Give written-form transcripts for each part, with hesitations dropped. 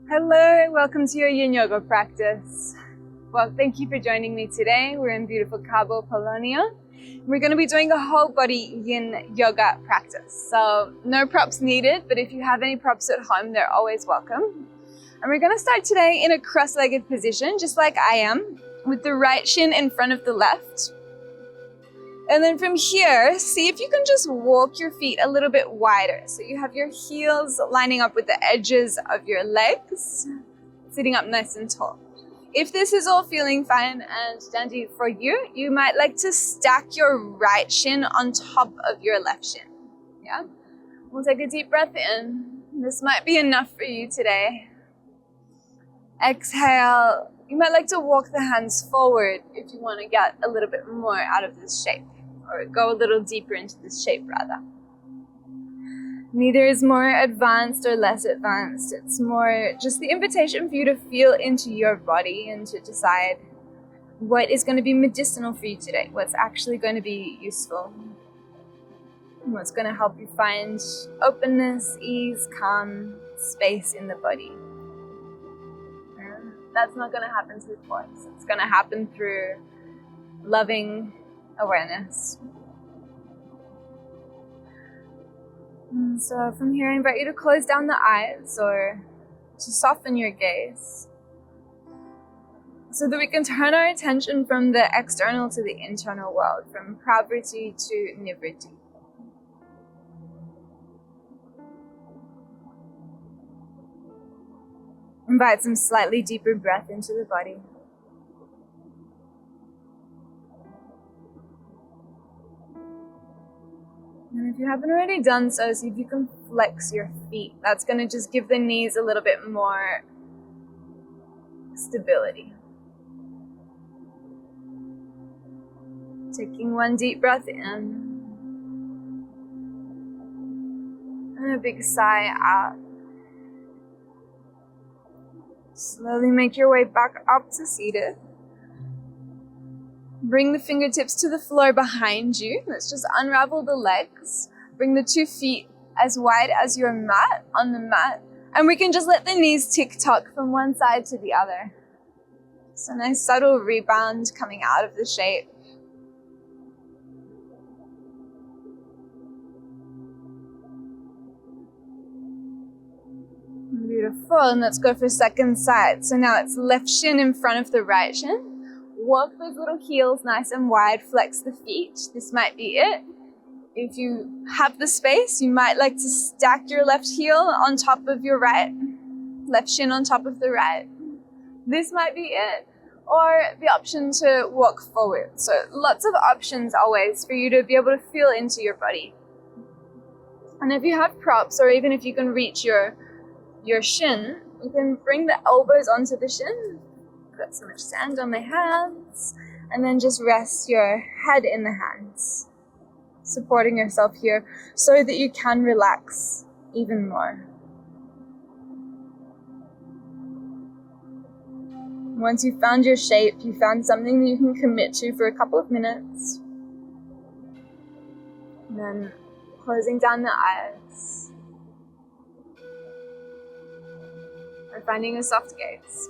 Hello, welcome to your Yin Yoga practice. Well, thank you for joining me today. We're in beautiful Cabo, Polonia. We're going to be doing a whole body Yin Yoga practice. So no props needed, but if you have any props at home, they're always welcome. And we're going to start today in a cross-legged position, just like I am, with the right shin in front of the left. And then from here, see if you can just walk your feet a little bit wider. So you have your heels lining up with the edges of your legs, sitting up nice and tall. If this is all feeling fine and dandy for you, you might like to stack your right shin on top of your left shin. Yeah? We'll take a deep breath in. This might be enough for you today. Exhale. You might like to walk the hands forward if you want to get a little bit more out of this shape, or go a little deeper into this shape rather. Neither is more advanced or less advanced. It's more just the invitation for you to feel into your body and to decide what is going to be medicinal for you today, what's actually going to be useful, and what's going to help you find openness, ease, calm, space in the body. That's not going to happen through force. It's going to happen through loving awareness. And so from here, I invite you to close down the eyes or to soften your gaze so that we can turn our attention from the external to the internal world, from pravriti to nivriti. Invite some slightly deeper breath into the body. And if you haven't already done so, see if you can flex your feet. That's going to just give the knees a little bit more stability. Taking one deep breath in. And a big sigh out. Slowly make your way back up to seated. Bring the fingertips to the floor behind you. Let's just unravel the legs. Bring the 2 feet as wide as your mat on the mat. And we can just let the knees tick-tock from one side to the other. It's a nice subtle rebound coming out of the shape. Beautiful, and let's go for second side. So now it's left shin in front of the right shin. Walk those little heels nice and wide, flex the feet. This might be it. If you have the space, you might like to stack your left heel on top of your right, left shin on top of the right. This might be it. Or the option to walk forward. So lots of options always for you to be able to feel into your body. And if you have props, or even if you can reach your shin, you can bring the elbows onto the shin. Got so much sand on my hands. And then just rest your head in the hands, supporting yourself here so that you can relax even more. Once you've found your shape, you found something that you can commit to for a couple of minutes. And then closing down the eyes. Or finding a soft gaze.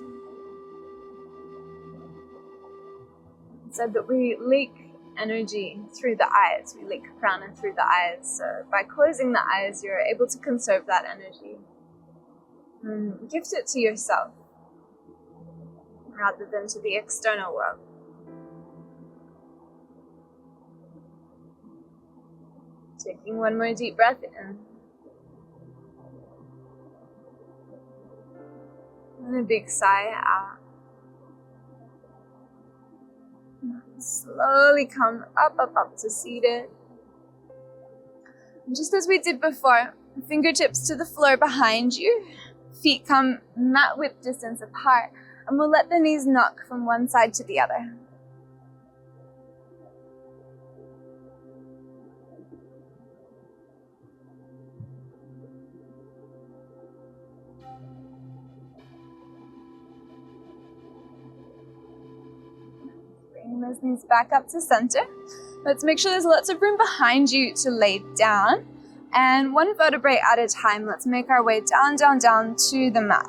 Said that we leak energy through the eyes. We leak prana through the eyes. So by closing the eyes, you're able to conserve that energy. And gift it to yourself rather than to the external world. Taking one more deep breath in. And a big sigh out. Slowly come up to seated. And just as we did before, fingertips to the floor behind you. Feet come mat width distance apart. And we'll let the knees knock from one side to the other. Bring those knees back up to center. Let's make sure there's lots of room behind you to lay down. And one vertebrae at a time, let's make our way down, down, down to the mat.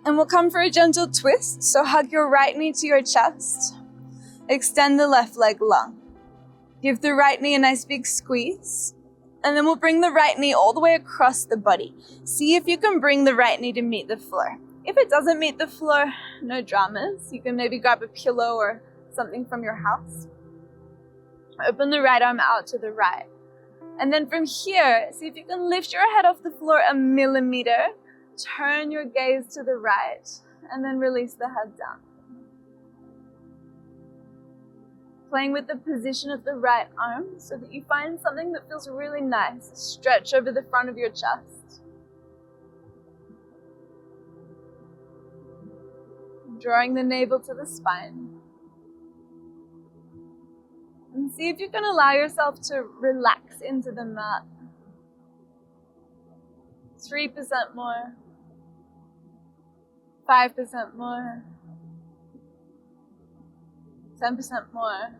And we'll come for a gentle twist. So hug your right knee to your chest. Extend the left leg long. Give the right knee a nice big squeeze. And then we'll bring the right knee all the way across the body. See if you can bring the right knee to meet the floor. If it doesn't meet the floor, no dramas. You can maybe grab a pillow or something from your house. Open the right arm out to the right. And then from here, see if you can lift your head off the floor a millimeter. Turn your gaze to the right. And then release the head down. Playing with the position of the right arm so that you find something that feels really nice. Stretch over the front of your chest. Drawing the navel to the spine. And see if you can allow yourself to relax into the mat. 3% more. 5% more. 10% more.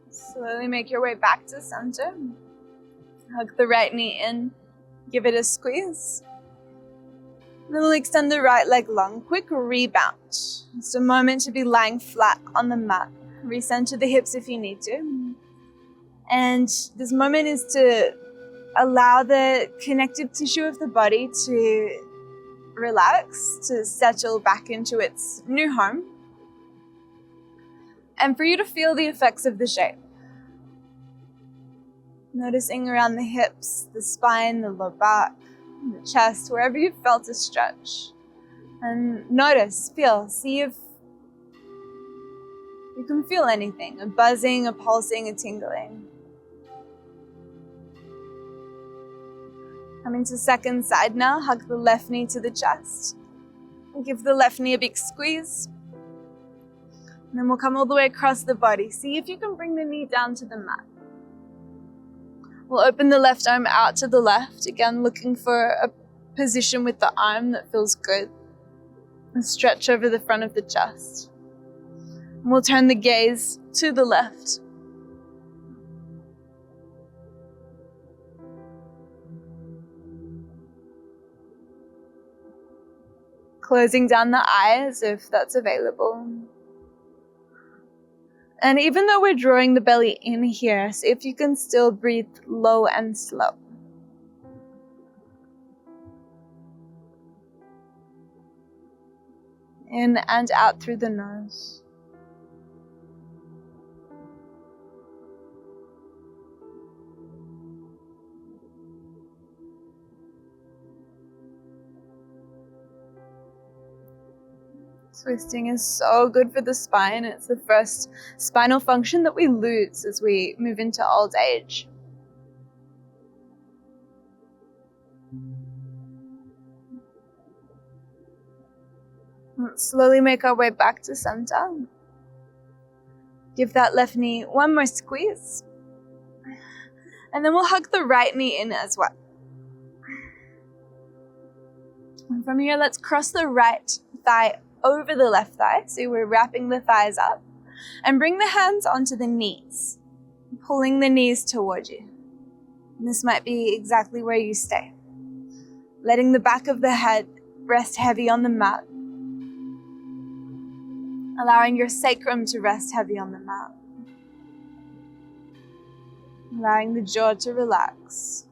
Slowly make your way back to center. Hug the right knee in. Give it a squeeze. Then we'll extend the right leg long. Quick rebound. Just a moment to be lying flat on the mat. Recenter the hips if you need to. And this moment is to allow the connective tissue of the body to relax, to settle back into its new home. And for you to feel the effects of the shape. Noticing around the hips, the spine, the low back, the chest, wherever you felt a stretch. And notice, feel, see if you can feel anything, a buzzing, a pulsing, a tingling. Coming to second side now, hug the left knee to the chest. And give the left knee a big squeeze. And then we'll come all the way across the body. See if you can bring the knee down to the mat. We'll open the left arm out to the left, again looking for a position with the arm that feels good. And stretch over the front of the chest. And we'll turn the gaze to the left. Closing down the eyes if that's available. And even though we're drawing the belly in here, see if you can still breathe low and slow. In and out through the nose. Twisting is so good for the spine. It's the first spinal function that we lose as we move into old age. Let's slowly make our way back to center. Give that left knee one more squeeze. And then we'll hug the right knee in as well. And from here, let's cross the right thigh over the left thigh, so we're wrapping the thighs up, and bring the hands onto the knees, pulling the knees toward you. And this might be exactly where you stay. Letting the back of the head rest heavy on the mat, allowing your sacrum to rest heavy on the mat, allowing the jaw to relax.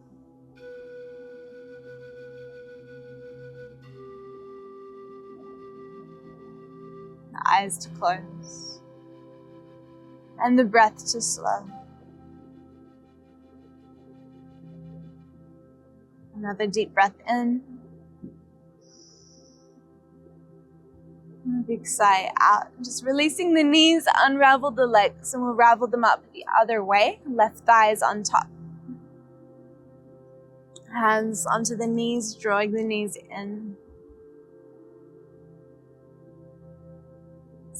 The eyes to close, and the breath to slow. Another deep breath in, and a big sigh out. Just releasing the knees, unravel the legs, and we'll ravel them up the other way. Left thigh is on top. Hands onto the knees, drawing the knees in.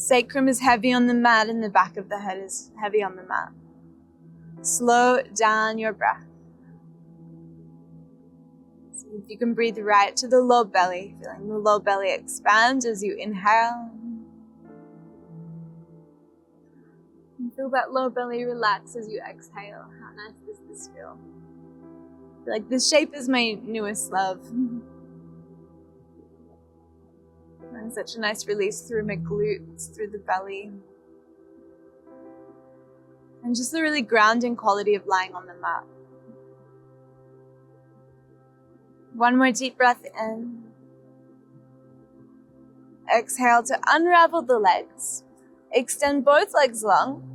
Sacrum is heavy on the mat and the back of the head is heavy on the mat. Slow down your breath. See if you can breathe right to the low belly, feeling the low belly expand as you inhale. And feel that low belly relax as you exhale. How nice does this feel? I feel like this shape is my newest love. And such a nice release through my glutes, through the belly. And just the really grounding quality of lying on the mat. One more deep breath in. Exhale to unravel the legs. Extend both legs long.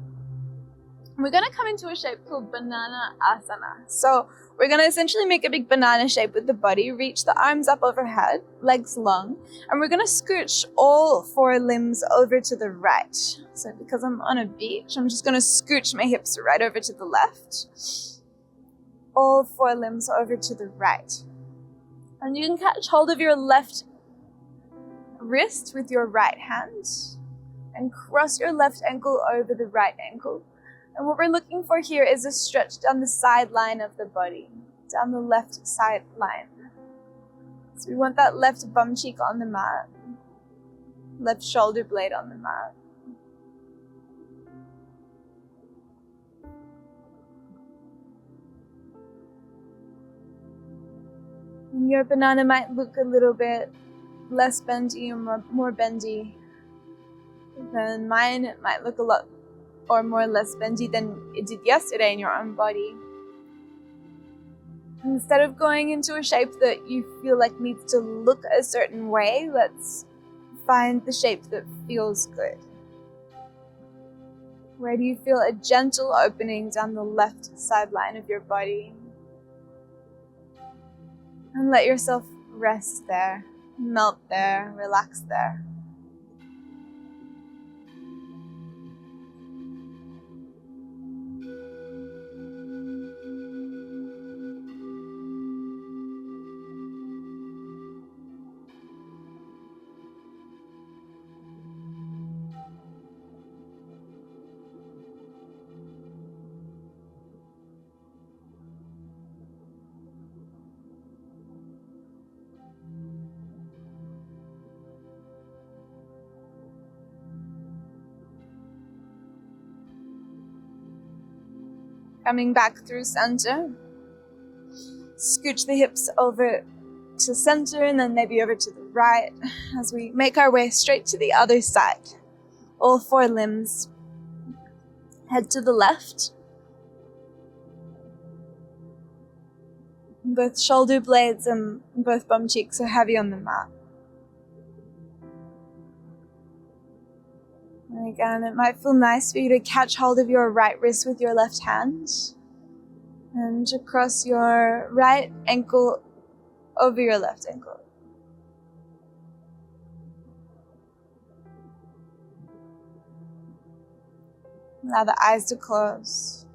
We're going to come into a shape called banana asana. So we're going to essentially make a big banana shape with the body, reach the arms up overhead, legs long, and we're going to scooch all four limbs over to the right. So because I'm on a beach, I'm just going to scooch my hips right over to the left. All four limbs over to the right. And you can catch hold of your left wrist with your right hand and cross your left ankle over the right ankle. And what we're looking for here is a stretch down the side line of the body, down the left side line. So we want that left bum cheek on the mat, left shoulder blade on the mat. And your banana might look a little bit less bendy or more bendy than mine. It might look a lot or more or less bendy than it did yesterday in your own body. Instead of going into a shape that you feel like needs to look a certain way, let's find the shape that feels good. Where do you feel a gentle opening down the left sideline of your body? And let yourself rest there, melt there, relax there. Coming back through center. Scooch the hips over to center and then maybe over to the right as we make our way straight to the other side. All four limbs. Head to the left. Both shoulder blades and both bum cheeks are heavy on the mat. And again, it might feel nice for you to catch hold of your right wrist with your left hand and across your right ankle over your left ankle. Allow the eyes to close.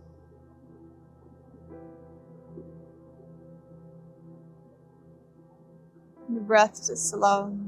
The breath to slow.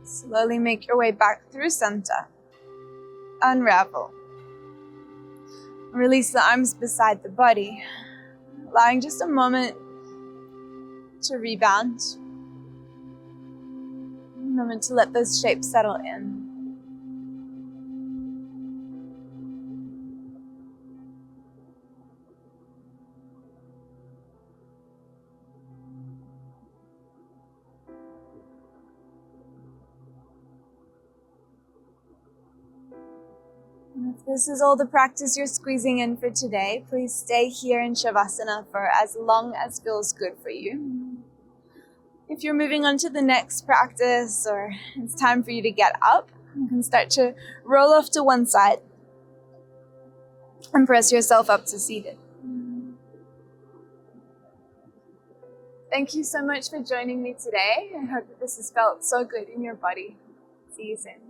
Slowly make your way back through center. Unravel. Release the arms beside the body, allowing just a moment to rebound. A moment to let those shapes settle in. If this is all the practice you're squeezing in for today, please stay here in shavasana for as long as feels good for you. If you're moving on to the next practice or it's time for you to get up, you can start to roll off to one side and press yourself up to seated. Thank you so much for joining me today. I hope that this has felt so good in your body. See you soon.